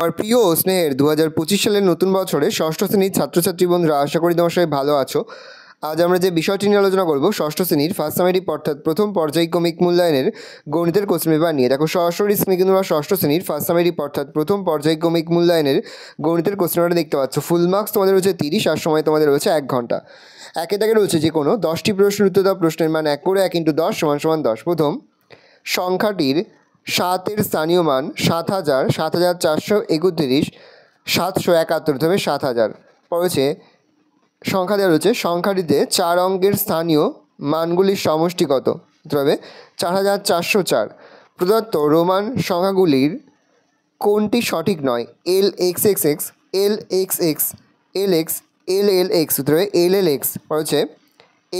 আমার প্রিয় ও স্নেহের 2025 সালের নতুন বছরে ষষ্ঠ শ্রেণীর ছাত্রছাত্রী বন্ধুরা, আশা করি তোমার সবাই ভালো আছো। আজ আমরা যে বিষয়টি নিয়ে আলোচনা করব ষষ্ঠ শ্রেণীর ফার্স্ট সামেটিভ অর্থাৎ প্রথম পর্যায়ক্রমিক মূল্যায়নের গণিতের কোশ্চেন পেপার নিয়ে। দেখো সরাসরি স্ক্রিনে কিন্তু আমরা ষষ্ঠ শ্রেণীর ফার্স্ট সামেটিভ অর্থাৎ প্রথম পর্যায়ক্রমিক মূল্যায়নের গণিতের কোশ্চেন পেপারটা দেখতে পাচ্ছ। ফুল মার্কস তোমাদের রয়েছে 30 আর সময় তোমাদের রয়েছে 1 ঘন্টা। একে দাগে রয়েছে যে কোনো 10টি প্রশ্নের উত্তর দেওয়া প্রশ্নের মান 1 করে 1 × 10 = 10। প্রথম সংখ্যাটির 7-এর স্থানীয় মান 7000, 7431, 771, তবে 7000। পড়েছে সংখ্যা দেওয়া রয়েছে সংখ্যাটিতে 4 অঙ্কের স্থানীয় মানগুলির সমষ্টি কত? তবে 4404। প্রদত্ত রোমান সংখ্যাগুলির কোনটি সঠিক নয়? LXXX, LXX, LX, LLX, তবে LLX। পড়েছে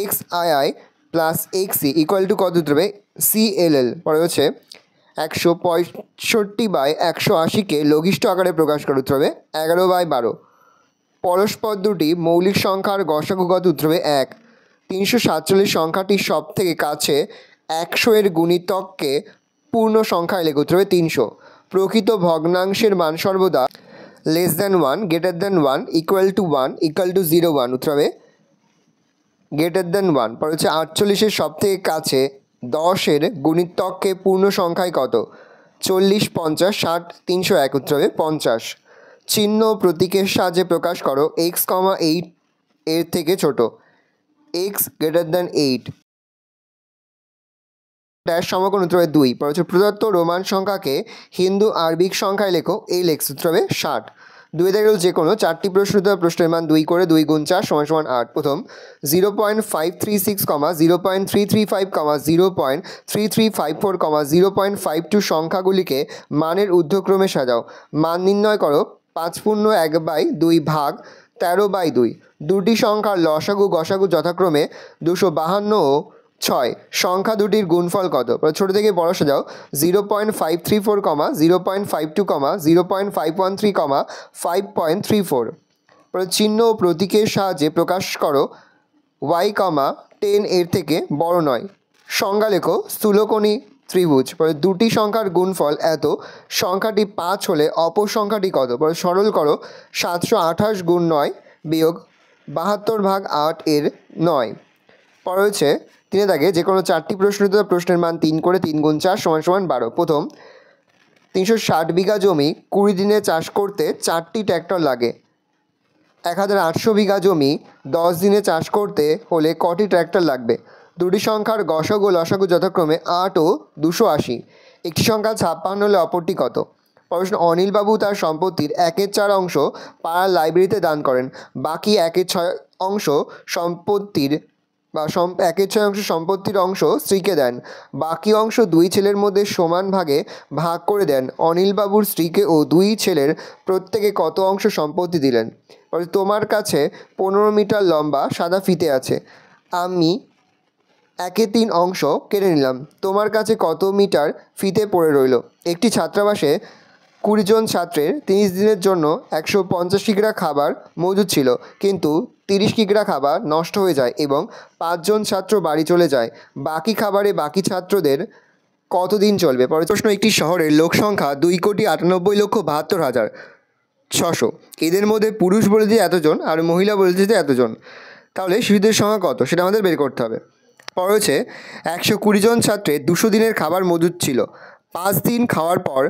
XII plus XC equal to কত? তবে CLL। পরে হচ্ছে 165/180কে লঘিষ্ঠ আকারে প্রকাশ করো, তবে 11/12। পরস্পর দুটি মৌলিক সংখ্যার গসাগু কত? তবে 1। 347 সংখ্যাটির সব থেকে কাছে 100-এর গুণিতককে পূর্ণ সংখ্যায় লেখো, তবে 300। প্রকৃত ভগ্নাংশের মান সর্বদা <1, <1, =1, = 0, 1, তবে <1। পরে হচ্ছে 48-এর সব থেকে কাছে 10-এর গুণিতককে পূর্ণ সংখ্যায় কত? 40, 50, 60, 301, তবে 50। চিহ্ন প্রতীকের সাহায্যে প্রকাশ করো x, 8 এর থেকে ছোট। x > 8 ড্যাশ সমকোণ, তবে 2। পরে হচ্ছে প্রদত্ত রোমান সংখ্যাকে হিন্দু আরবিক সংখ্যায় লেখো, LX, তবে 60। 2 থেকে যে কোনো 4টি প্রশ্ন দেওয়া প্রশ্নের মান 2 করে 2 × 4 = 8। প্রথম 0.536, 0.335, 0.3354, 0.52 সংখ্যাগুলিকে মানের ঊর্ধ্বক্রমে সাজাও। মান নির্ণয় করো 5/1/2 ভাগ 13/2। দুটি সংখ্যার লসাগু গসাগু যথাক্রমে 252 ও 6। সংখ্যা দুটির গুণফল কত? ছোট থেকে বড় সাজাও। 0.534, 0.52, 0.513, 5.34। চিহ্ন ও প্রতীকের সাহায্যে প্রকাশ করো y, 10 এর থেকে বড় নয়। সংজ্ঞা লেখো স্থূলকোণী ত্রিভুজ। দুটি সংখ্যার গুণফল এত, সংখ্যাটি 5 হলে অপর সংখ্যাটি কত? সরল করো 728 × 9 বিয়োগ 72/8 এর 9। পরে হচ্ছে 3 দাগে যে কোনো 4টি প্রশ্ন দেওয়া প্রশ্নের মান 3 করে 3 × 4 = 12। প্রথম 360 বিঘা জমি 20 দিনে চাষ করতে 4টি ট্র্যাক্টর লাগে। 1800 বিঘা জমি 10 দিনে চাষ করতে হলে কটি ট্র্যাক্টর লাগবে? দুটি সংখ্যার গসাগু লসাগু যথাক্রমে 8 ও 280। একটি সংখ্যা 56 হলে অপরটি কত? প্রশ্ন অনিলবাবু তার সম্পত্তির 1/4 অংশ পাড়ার লাইব্রেরিতে দান করেন। বাকি 1/6 অংশ সম্পত্তির অংশ স্ত্রীকে দেন। বাকি অংশ 2 ছেলের মধ্যে সমান ভাগে ভাগ করে দেন। অনিলবাবুর স্ত্রীকে ও 2 ছেলের প্রত্যেকে কত অংশ সম্পত্তি দিলেন? তোমার কাছে 15 মিটার লম্বা সাদা ফিতে আছে, আমি 1/3 অংশ কেটে নিলাম। তোমার কাছে কত মিটার ফিতে পড়ে রইল? একটি ছাত্রাবাসে 20 জন ছাত্রের 30 দিনের জন্য 150 কিগ্রা খাবার মজুদ ছিল, কিন্তু 30 কিগ্রা খাবার নষ্ট হয়ে যায় এবং 5 জন ছাত্র বাড়ি চলে যায়। বাকি খাবারে বাকি ছাত্রদের কতদিন চলবে? পরের প্রশ্ন একটি শহরের লোক সংখ্যা 2,98,72,600। এদের মধ্যে পুরুষ বলেছে এতজন আর মহিলা বলেছে যে এতজন, তাহলে শিশুদের সংখ্যা কত সেটা আমাদের বের করতে হবে। পরে হচ্ছে 120 জন ছাত্রের 200 দিনের খাবার মজুদ ছিল। 5 দিন খাওয়ার পর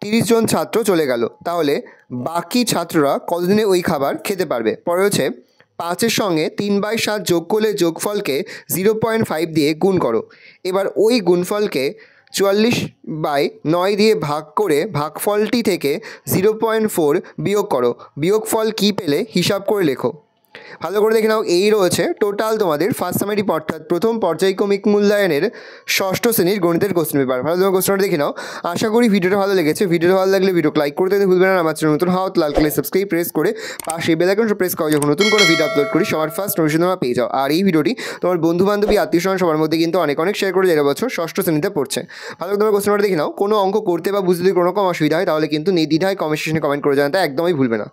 30 জন ছাত্র চলে গেল, তাহলে বাকি ছাত্ররা কতদিনে ওই খাবার খেতে পারবে? পরে হচ্ছে 5-এর সঙ্গে 3/7 যোগ করলে যোগফলকে 0.5 দিয়ে গুণ করো। এবার ওই গুণফলকে 44/9 দিয়ে ভাগ করে ভাগফলটি থেকে 0.4 বিয়োগ করো। বিয়োগফল কী পেলে হিসাব করে লেখো। ভালো করে দেখে নাও, এই রয়েছে টোটাল তোমাদের ফার্স্ট সামেটিভ অর্থাৎ প্রথম পর্যায়ক্রমিক মূল্যায়নের ষষ্ঠ শ্রেণীর গণিতের কোশ্চেন পেপার। ভালো তোমার কোশ্চেনটা দেখে নাও। আশা করি ভিডিওটা ভালো লেগেছে। ভিডিওটা ভালো লাগলে ভিডিও লাইক করতে ভুলবে না। আমার চ্যানেল নতুন হাত লাল কালার সাবস্ক্রাইব প্রেস করে পাশে বেল আইকনটা প্রেস করো, যখন নতুন করে ভিডিও আপলোড করি সবার ফার্স্ট নোটিফিকেশন তোমরা পেয়ে যাও। আর এই ভিডিওটি তোমার বন্ধু বান্ধবী আত্মীয়স্বজন সবার মধ্যে কিন্তু অনেক শেয়ার করে যারা বছর ষষ্ঠ শ্রেণীতে পড়ছে। ভালো তোমার কোশ্চেনটা দেখে নাও। কোনো অঙ্ক করতে বা বুঝতে যদি কোনো রকম অসুবিধা হয় তাহলে কিন্তু নির্দ্বিধায় কমেন্ট সেকশনে কমেন্ট করে জানাতে একদমই ভুলবে না।